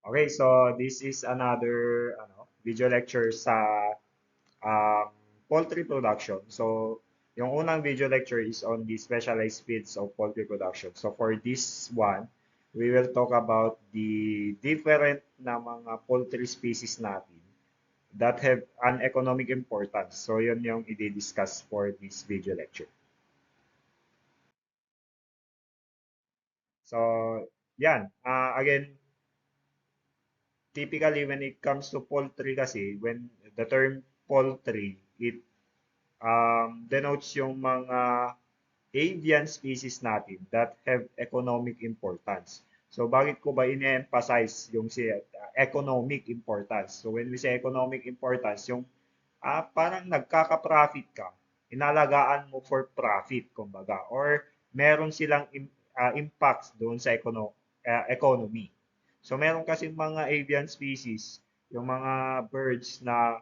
Okay, so this is another video lecture sa um, poultry production. So, yung unang video lecture is on the specialized feeds of poultry production. So, for this one, we will talk about the different na mga poultry species natin that have an economic importance. So, yun yung i-discuss for this video lecture. So, yan. Again, typically when it comes to poultry kasi, when the term poultry, it denotes yung mga avian species natin that have economic importance. So bakit ko ba ini-emphasize yung si economic importance? So when we say economic importance, yung parang nagkaka-profit ka, inalagaan mo for profit, kumbaga, or meron silang impacts doon sa economy. So meron kasi mga avian species, yung mga birds na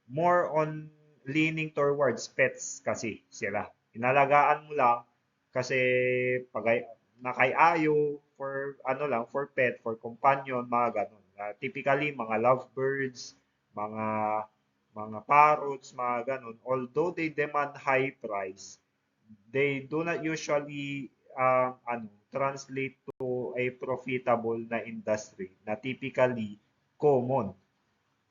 more on leaning towards pets kasi sila. Inalagaan mo lang kasi pag nakay-ayo for ano lang, for pet, for companion, mga ganun. Typically, mga lovebirds, mga parrots, mga ganun. Although they demand high price, they do not usually translate to a profitable na industry na typically common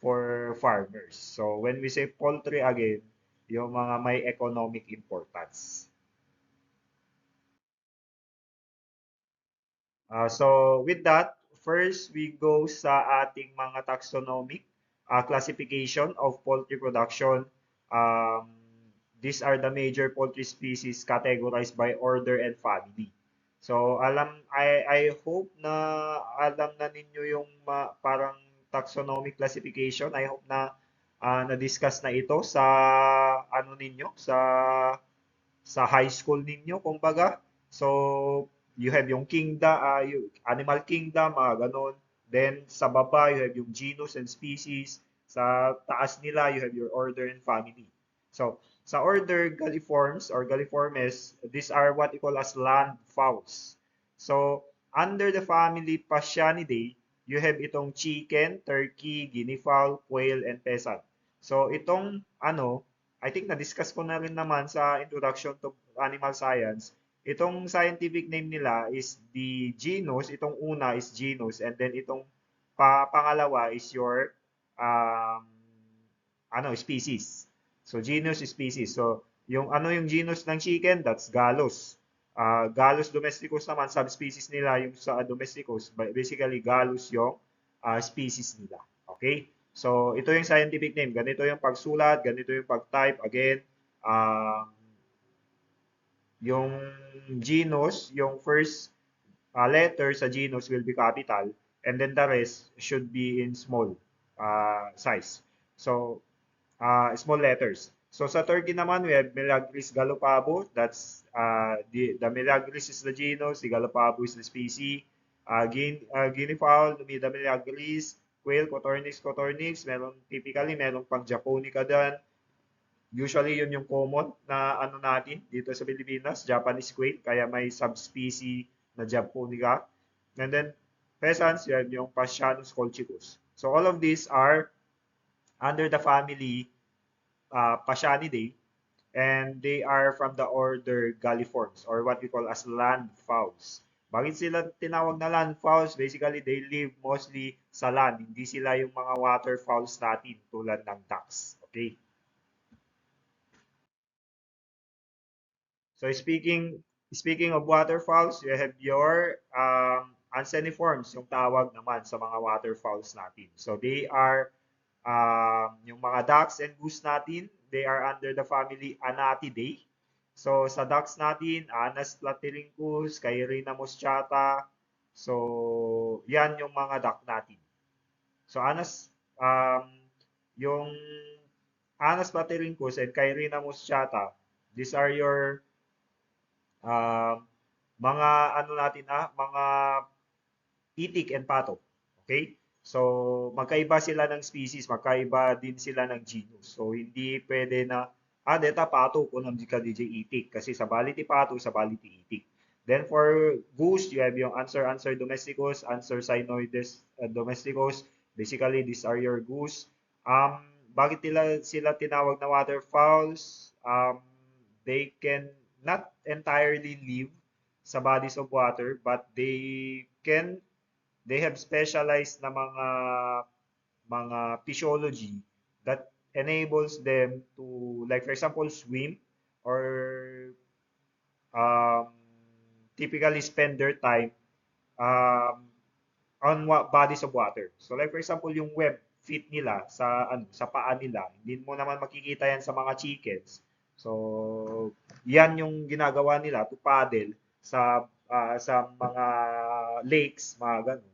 for farmers. So when we say poultry again, yung mga may economic importance. So with that, first we go sa ating mga taxonomic classification of poultry production. Um, these are the major poultry species categorized by order and family. So I hope na alam na ninyo yung parang taxonomic classification. I hope na na-discuss na ito sa ano ninyo sa high school ninyo kumbaga. So you have yung kingdom, yung animal kingdom, ganon. Then sa baba you have yung genus and species. Sa taas nila you have your order and family. So sa order Galliformes or Galliformes, these are what we call as land fowls. So under the family Phasianidae, you have itong chicken, turkey, guinea fowl, quail, and pheasant. So itong I think na-discuss ko na rin naman sa introduction to animal science. Itong scientific name nila is the genus, itong una is genus, and then itong pangalawa is your um, species. So genus is species. So yung genus ng chicken, that's Gallus. Gallus domesticus naman, subspecies nila yung sa domesticus. Basically, Gallus yung species nila. Okay? So ito yung scientific name. Ganito yung pagsulat, ganito yung pag-type. Again, um, yung genus, yung first letter sa genus will be capital, and then the rest should be in small size. So, small letters. So sa Turkey naman, we have Melagris gallopavo. That's the Melagris is the genus, the Gallopavo is the species. Guinea fowl, Numida melagris, quail, Cotornix. Meron pang Japonica dyan. Usually yun yung common na ano natin dito sa Pilipinas, Japanese quail, kaya may subspecies na Japonica. And then pheasants, you have yung Phasianus colchicus. So all of these are under the family Phasianidae, and they are from the order Galliformes or what we call as land fowls. Bakit sila tinawag na land fowls? Basically, they live mostly sa land. Hindi sila yung mga water fowls natin tulad ng ducks. Okay? So speaking of waterfalls, you have your anseniforms, yung tawag naman sa mga waterfalls natin. So they are yung mga ducks and goose natin, they are under the family Anatidae. So sa ducks natin, Anas platyrhynchus, Cairina moschata. So yan yung mga duck natin. So yung Anas platyrhynchus and Cairina moschata, these are your um, mga ano natin mga itik and pato. Okay? So, magkaiba sila ng species, magkaiba din sila ng genus. So, hindi pwede na, deta pato ko ng DJ itik. Kasi sa baliti pato, sa baliti itik. Then for goose, you have yung Answer domesticus, Answer cynoides domesticus. Basically, these are your goose. Bakit sila tinawag na waterfowls? They can not entirely live sa bodies of water, but they have specialized na mga physiology that enables them to, like for example, swim or um, typically spend their time um, on bodies of water. So like for example, yung web feet nila sa paa nila, hindi mo naman makikita yan sa mga chickens. So yan yung ginagawa nila to paddle sa mga lakes, mga ganun.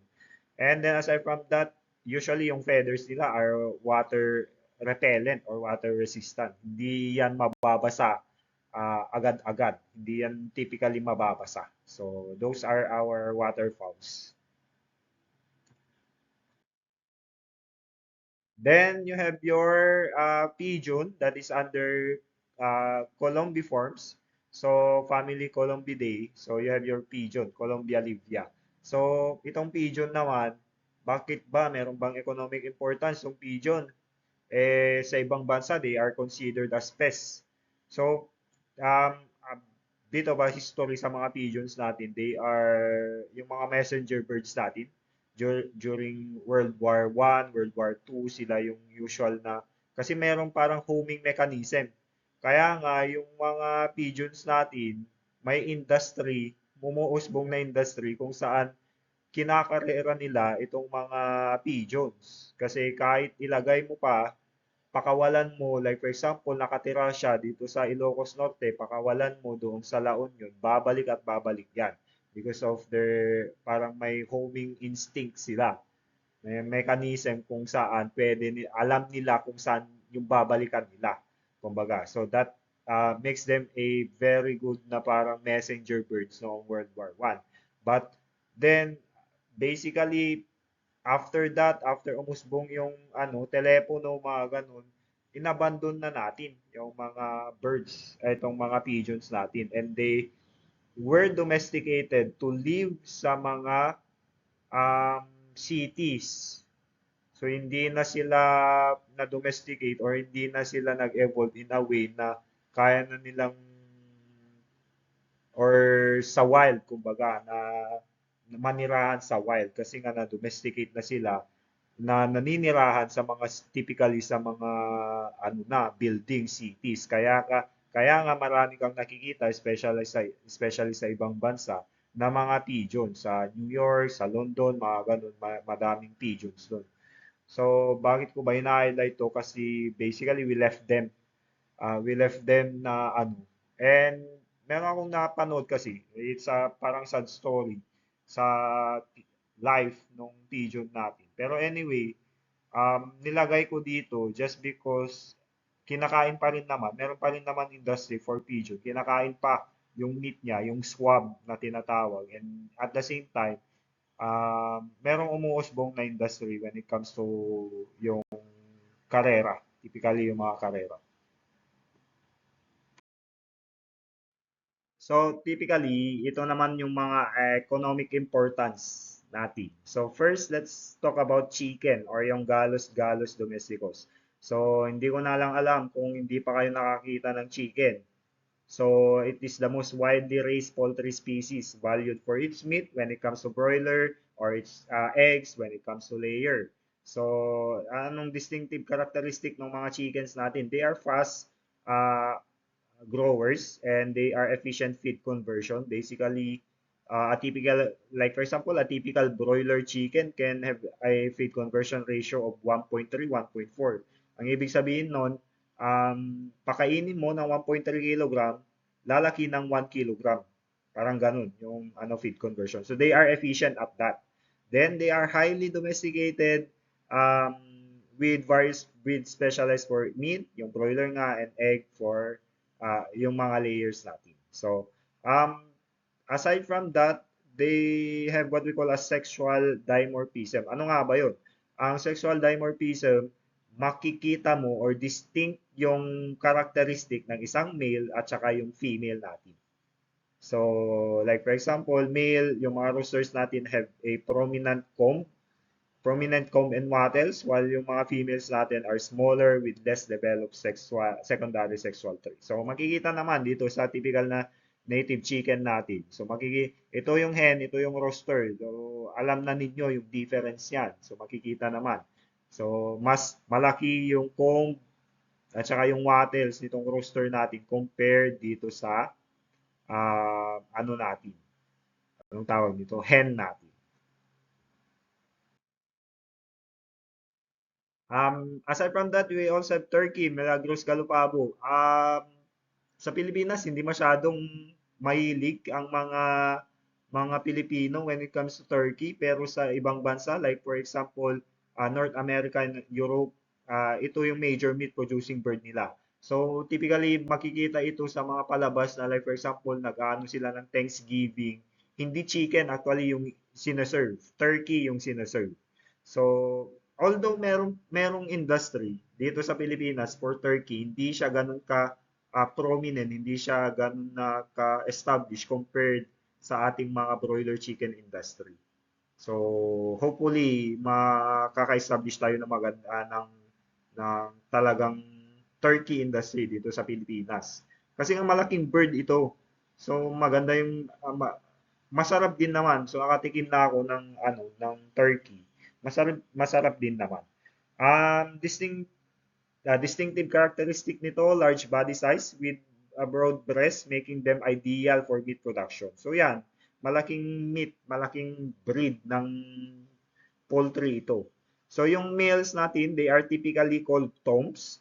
And then aside from that, usually yung feathers nila are water repellent or water resistant. Hindi yan mababasa agad-agad. Hindi yan typically mababasa. So those are our waterfowls. Then you have your pigeon that is under Columbiformes. So family Columbidae. So you have your pigeon, Columbia livia. So itong pigeon naman, bakit ba meron bang economic importance yung pigeon? Sa ibang bansa, they are considered as pests. So, um, um, dito ba history sa mga pigeons natin, they are yung mga messenger birds natin. During World War I, World War II, sila yung usual na, kasi meron parang homing mechanism. Kaya nga, yung mga pigeons natin, may industry, mumuusbong na industry kung saan kinakarera nila itong mga pigeons. Kasi kahit ilagay mo pa, pakawalan mo, like for example, nakatira siya dito sa Ilocos Norte, pakawalan mo doon sa La Union, babalik at babalik yan. Because of their, parang may homing instinct sila. May mechanism kung saan alam nila kung saan yung babalikan nila. Kumbaga, so that makes them a very good na parang messenger birds noong World War I. But then, basically, after that, after umusbong yung telepono, mga ganun, inabandon na natin yung mga birds, itong mga pigeons natin. And they were domesticated to live sa mga um, cities. So, hindi na sila na-domesticate or hindi na sila nag-evolve in a way na kaya na nilang or sa wild, kumbaga, na manirahan sa wild kasi nga na-domesticate na sila na naninirahan sa mga typically sa mga building cities. Kaya nga marami kang nakikita especially sa ibang bansa na mga pigeon sa New York, sa London, mga ganun, madaming pigeons doon. So, bakit ko ba hina-highlight to? Kasi basically we left them na and meron akong napanood kasi, it's a parang sad story sa life nung pigeon natin. Pero anyway, nilagay ko dito just because kinakain pa rin naman, meron pa rin naman industry for pigeon. Kinakain pa yung meat niya, yung swab na tinatawag. And at the same time, merong umuusbong na industry when it comes to yung karera. Typically yung mga karera. So, typically, ito naman yung mga economic importance natin. So, first, let's talk about chicken or yung Gallus domesticus. So, hindi ko na lang alam kung hindi pa kayo nakakita ng chicken. So, it is the most widely raised poultry species, valued for its meat when it comes to broiler or its eggs when it comes to layer. So, anong distinctive characteristic ng mga chickens natin? They are fast uh, growers and they are efficient feed conversion. Basically, like for example, a typical broiler chicken can have a feed conversion ratio of 1.3, 1.4. Ang ibig sabihin nun, pakainin mo ng 1.3 kilogram, lalaki ng 1 kilogram. Parang ganun yung feed conversion. So they are efficient at that. Then they are highly domesticated um, with various breeds specialized for meat, yung broiler nga, and egg for yung mga layers natin. So, aside from that, they have what we call a sexual dimorphism. Ano nga ba yun? Ang sexual dimorphism, makikita mo or distinct yung characteristic ng isang male at saka yung female natin. So, like for example, male, yung mga roosters natin have a prominent comb and wattles, while yung mga females natin are smaller with less developed secondary sexual traits. So, makikita naman dito sa typical na native chicken natin. So, ito yung hen, ito yung rooster. So, alam na ninyo yung difference yan. So, makikita naman. So, mas malaki yung comb at saka yung wattles nitong rooster natin compared dito sa ano natin. Anong tawag dito? Hen natin. Aside from that, we also have turkey, Milagros Galupabo. Sa Pilipinas, hindi masyadong mahilig ang mga Pilipino when it comes to turkey. Pero sa ibang bansa, like for example, North America and Europe, ito yung major meat producing bird nila. So, typically, makikita ito sa mga palabas na like for example, nag-ano sila ng Thanksgiving. Hindi chicken, actually, yung sineserve. Turkey yung sineserve. So, although merong industry dito sa Pilipinas for turkey, hindi siya ganun ka prominent, hindi siya ganun na ka-established compared sa ating mga broiler chicken industry. So, hopefully, makaka-establish tayo ng maganda ng talagang turkey industry dito sa Pilipinas. Kasi ang malaking bird ito. So, maganda yung masarap din naman. So, nakatikim na ako ng turkey. Masarap din naman. Distinctive characteristic nito, large body size with a broad breast, making them ideal for meat production. So yan, malaking meat, malaking breed ng poultry ito. So yung males natin, they are typically called toms,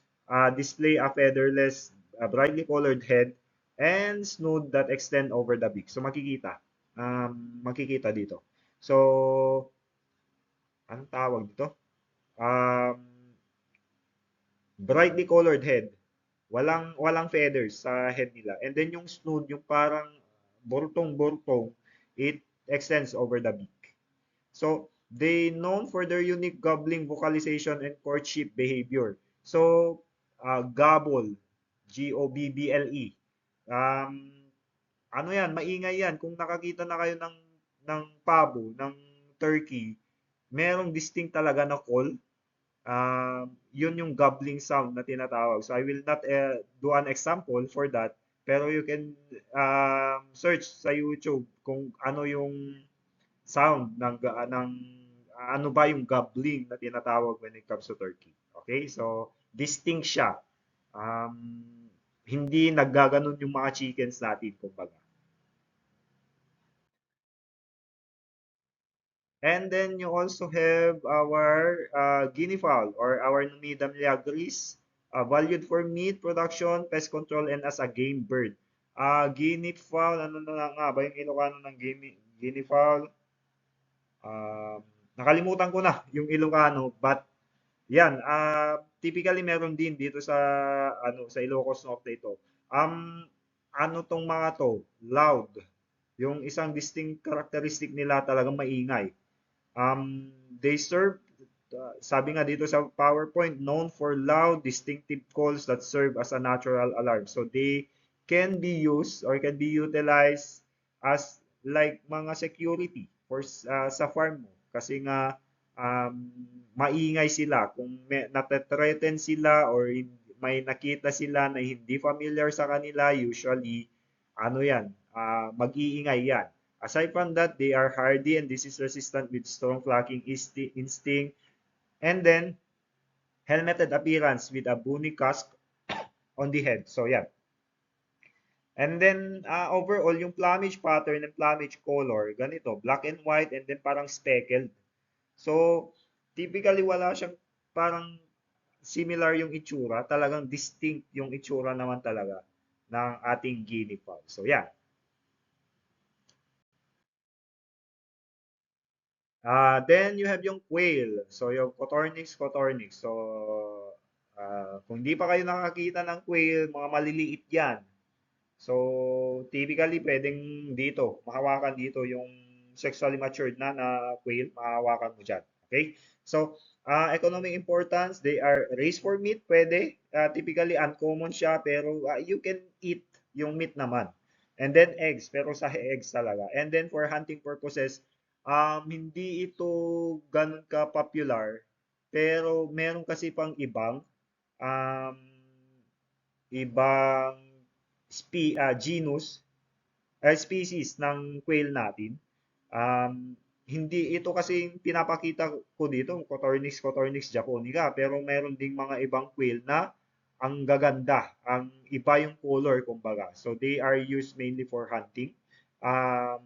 display a featherless, brightly colored head, and snood that extend over the beak. So makikita dito. So, anong tawag dito? Um, Brightly colored head. Walang feathers sa head nila. And then yung snood, yung parang burtong-burtong, it extends over the beak. So, they known for their unique gobbling vocalization and courtship behavior. So, gobble, Gobble. Um, ano yan, maingay yan. Kung nakakita na kayo ng pabo, ng turkey, merong distinct talaga na call. Yun yung gobbling sound na tinatawag. So I will not do an example for that, pero you can search sa YouTube kung ano yung sound ng ano ba yung gobbling na tinatawag when it comes to turkey. Okay? So distinct siya. Um, hindi naggaganon yung mga chickens natin, kumbaga. And then you also have our guinea fowl or our Numida miliagris, valued for meat production, pest control, and as a game bird. Guinea fowl, ano na nga ba yung Ilocano ng guinea fowl? Um, Nakalimutan ko na yung Ilocano, but yan, typically meron din dito sa Ilocos Norte ito. Ano tong mga to? Loud. Yung isang distinct characteristic nila talagang maingay. They serve, sabi nga dito sa PowerPoint, known for loud, distinctive calls that serve as a natural alarm. So they can be used or can be utilized as like mga security for sa farm mo. Kasi nga maingay sila. Kung natetreten sila or may nakita sila na hindi familiar sa kanila, usually, ano yan, mag-iingay yan. Aside from that, they are hardy and disease resistant with strong flocking instinct. And then, helmeted appearance with a bony casque on the head. So, yeah. And then, overall, yung plumage pattern and plumage color, ganito, black and white and then parang speckled. So, typically, wala siyang parang similar yung itsura. Talagang distinct yung itsura naman talaga ng ating guinea fowl. So, yeah. Then you have yung quail. So yung cotornix. So kung di pa kayo nakakita ng quail, mga maliliit yan. So typically pwedeng dito, mahawakan dito yung sexually matured na quail, mahawakan mo dyan. Okay? So economic importance, they are raised for meat, pwede. Typically uncommon siya pero you can eat yung meat naman. And then eggs, pero sa eggs talaga. And then for hunting purposes, hindi ito ganun ka popular, pero meron kasi pang um, ibang genus, species ng quail natin. Hindi ito kasi pinapakita ko dito, Cotornix japonica, pero meron ding mga ibang quail na ang gaganda, ang iba yung color kumbaga. So they are used mainly for hunting. Um,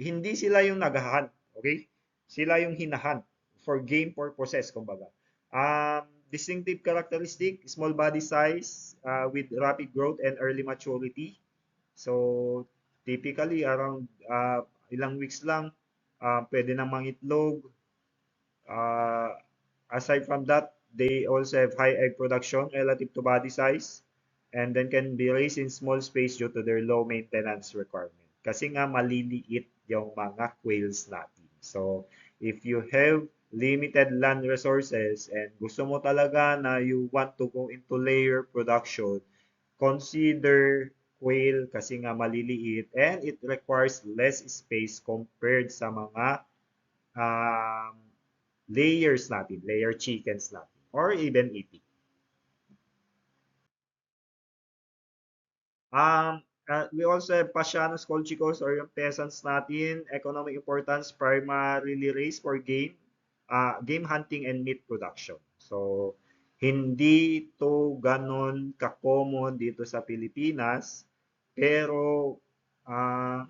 Hindi sila yung nag-hunt, okay? Sila yung hinahunt for game purposes kumbaga. Distinctive characteristic, small body size with rapid growth and early maturity. So, typically, around ilang weeks lang, pwede nang mangitlog. Uh, Aside from that, they also have high egg production relative to body size and then can be raised in small space due to their low maintenance requirement. Kasi nga maliliit yung mga quails natin. So, if you have limited land resources and gusto mo talaga na you want to go into layer production, consider quail kasi nga maliliit and it requires less space compared sa mga um, layers natin, layer chickens natin, or even itik. We also have Pasianos colchicos or yung peasants natin, economic importance, primarily raised for game hunting and meat production. So, hindi to ganon ka-common dito sa Pilipinas, pero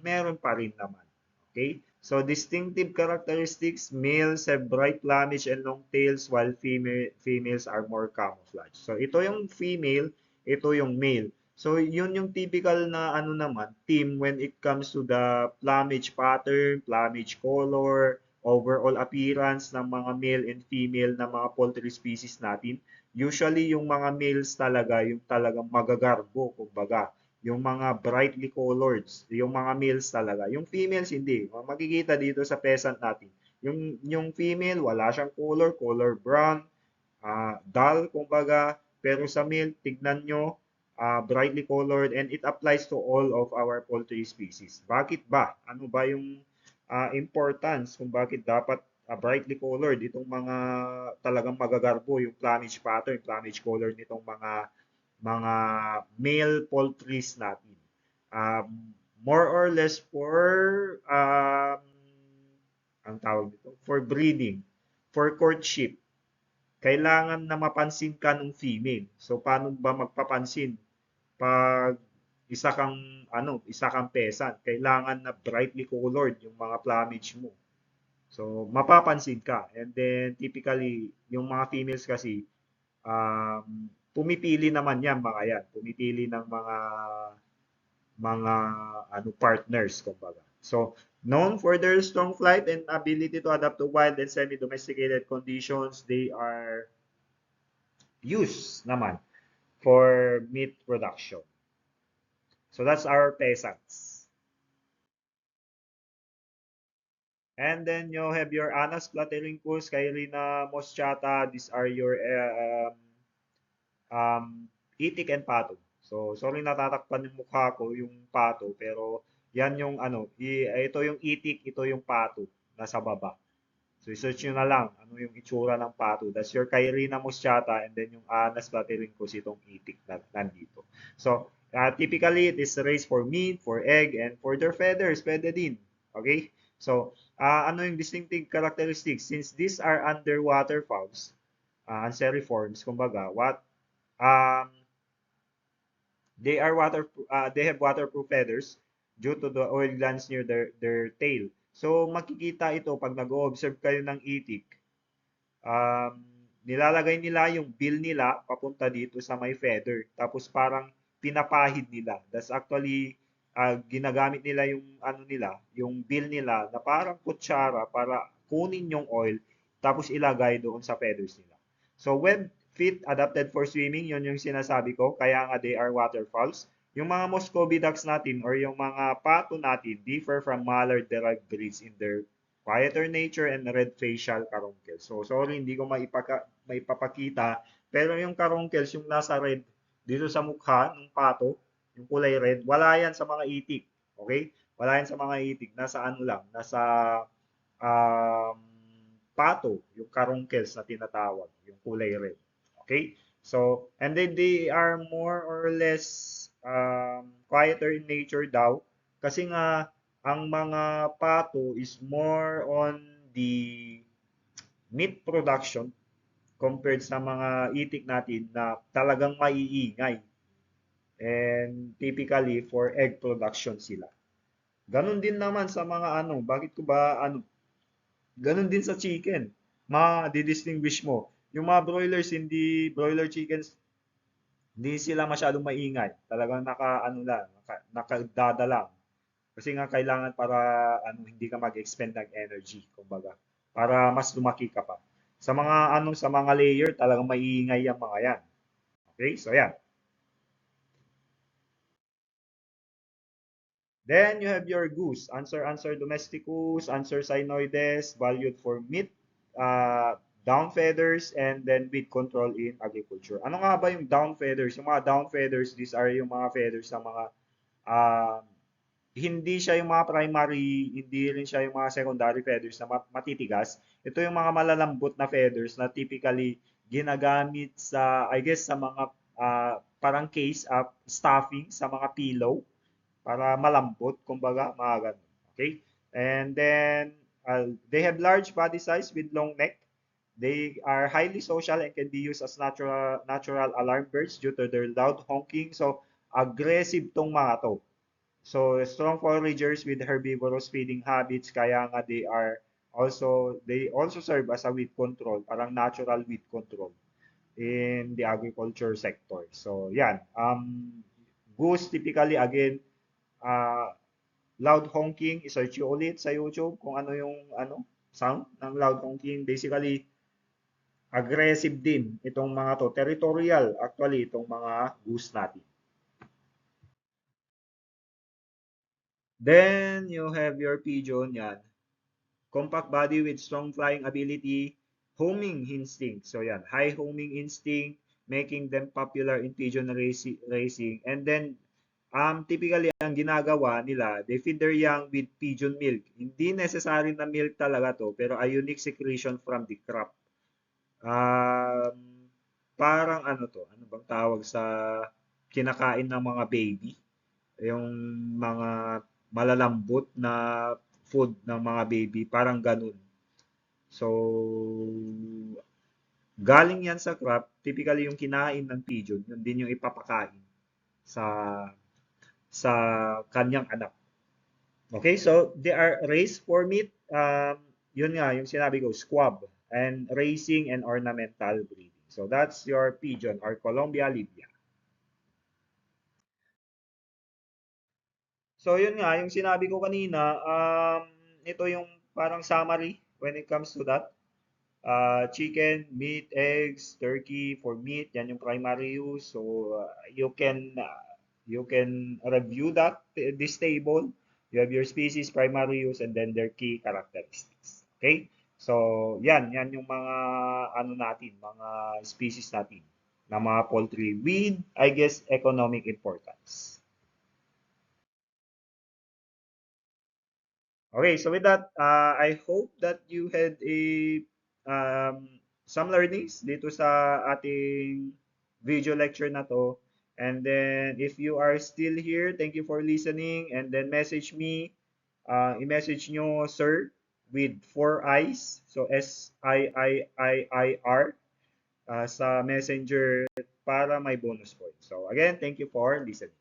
meron pa rin naman. Okay? So, distinctive characteristics, males have bright plumage and long tails while females are more camouflage. So, ito yung female, ito yung male. So, yun yung typical na ano naman, team when it comes to the plumage pattern, plumage color, overall appearance ng mga male and female na mga poultry species natin. Usually, yung mga males talaga, yung talagang magagarbo, kumbaga. Yung mga brightly colored, yung mga males talaga. Yung females, hindi. Makikita dito sa pheasant natin. Yung female, wala siyang color brown, dull, kumbaga. Pero sa male, tignan nyo, brightly colored and it applies to all of our poultry species. Bakit ba? Ano ba yung importance kung bakit dapat brightly colored itong mga talagang magagarbo yung plumage pattern, plumage color nitong mga male poultries natin. More or less for ang tawag nito, for breeding, for courtship, kailangan na mapansin ka ng female. So paano ba magpapansin? Pag isa kang peasant, kailangan na brightly colored yung mga plumage mo. So mapapansin ka. And then typically yung mga females kasi pumipili naman yan mga yan. Pumipili ng mga partners kumbaga. So known for their strong flight and ability to adapt to wild and semi-domesticated conditions, they are used naman for meat production. So that's our peasants. And then you have your Anas Platyrincus, Cairina moschata. These are your itik and pato. So, sorry natatakpan yung mukha ko, yung pato, pero yan yung ito yung itik, ito yung pato, nasa baba. So, search nyo na lang ano yung itsura ng pato. That's your Cairina moschata and then yung Anas Platyrincus, itong itik na nandito. So, typically, it is raised for meat, for egg, and for their feathers, pwede din. Okay? So, ano yung distinctive characteristics? Since these are underwater fowls, anseriforms, kumbaga, um, they have waterproof feathers due to the oil glands near their tail. So, makikita ito pag nag-observe kayo ng itik. Nilalagay nila yung bill nila papunta dito sa may feather. Tapos parang pinapahid nila. That's actually ginagamit nila yung yung bill nila na parang kutsara para kunin yung oil tapos ilagay doon sa feathers nila. So when feet adapted for swimming, yun yung sinasabi ko, kaya nga they are waterfalls. Yung mga Muscovy ducks natin or yung mga pato natin differ from mallard-derived breeds in their quieter nature and red facial caruncles. So sorry, hindi ko maipapakita, pero yung caruncles, yung nasa red dito sa mukha ng pato, yung kulay red, wala yan sa mga itik. Okay? Wala yan sa mga itik. Nasa ano lang, nasa um, pato, yung caruncles na tinatawag, yung kulay red. Okay? So, and then they are more or less quieter in nature daw. Kasi nga, ang mga pato is more on the meat production compared sa mga itik natin na talagang maiingay. And typically for egg production sila. Ganon din naman sa mga ano, bakit ko ba ano, ganon din sa chicken. Ma-distinguish mo. Yung mga broilers, hindi broiler chickens, hindi sila masyadong maingay. Talagang naka ano lang, nakadada lang. Kasi nga kailangan para ano hindi ka mag-expend ng energy, kumbaga, para mas lumaki ka pa. Sa mga ano sa mga layer, talagang maiingay yung mga yan. Okay? So yan. Then you have your goose. Answer domesticus, answer cynoides, valued for meat, down feathers, and then weed control in agriculture. Ano nga ba yung down feathers? Yung mga down feathers, these are yung mga feathers ng mga uh, hindi siya yung mga primary, hindi rin siya yung mga secondary feathers na matitigas. Ito yung mga malalambot na feathers na typically ginagamit sa, I guess, sa mga parang case of stuffing sa mga pillow para malambot, kumbaga, mga ganun. Okay? And then, they have large body size with long neck. They are highly social and can be used as natural alarm birds due to their loud honking. So, aggressive tong mga to. So, strong foragers with herbivorous feeding habits, kaya nga they also serve as a weed control, parang natural weed control in the agriculture sector. So, yan. Goose typically, again, uh, loud honking, i-search nyo ulit sa YouTube kung ano yung sound ng loud honking. Basically, aggressive din itong mga to. Territorial, actually, itong mga goose natin. Then, you have your pigeon, yan. Compact body with strong flying ability, homing instinct. So, yan. High homing instinct, making them popular in pigeon racing. And then, typically, ang ginagawa nila, they feed their young with pigeon milk. Hindi necessary na milk talaga to, pero a unique secretion from the crop. Um, parang ano to, ano bang tawag sa kinakain ng mga baby? Yung mga malalambot na food ng mga baby, parang ganun. So, galing yan sa crop, typically yung kinain ng pigeon, yun din yung ipapakain sa sa kanyang anak. Okay, so they are raised for meat. Yun nga, yung sinabi ko, squab, and racing and ornamental breeding. So that's your pigeon or Colombia libya. So yun nga, yung sinabi ko kanina, ito yung parang summary when it comes to that. Chicken, meat, eggs, turkey for meat, yan yung primary use. So you can review that this table. You have your species, primary use, and then their key characteristics. Okay? So yan yung mga ano natin, mga species natin na mga poultry with, I guess, economic importance. Okay, so with that, I hope that you had some learnings dito sa ating video lecture na to. And then, if you are still here, thank you for listening. And then message me, i-message nyo, sir, with 4 eyes. So, SIIIIR sa messenger para may bonus point. So, again, thank you for listening.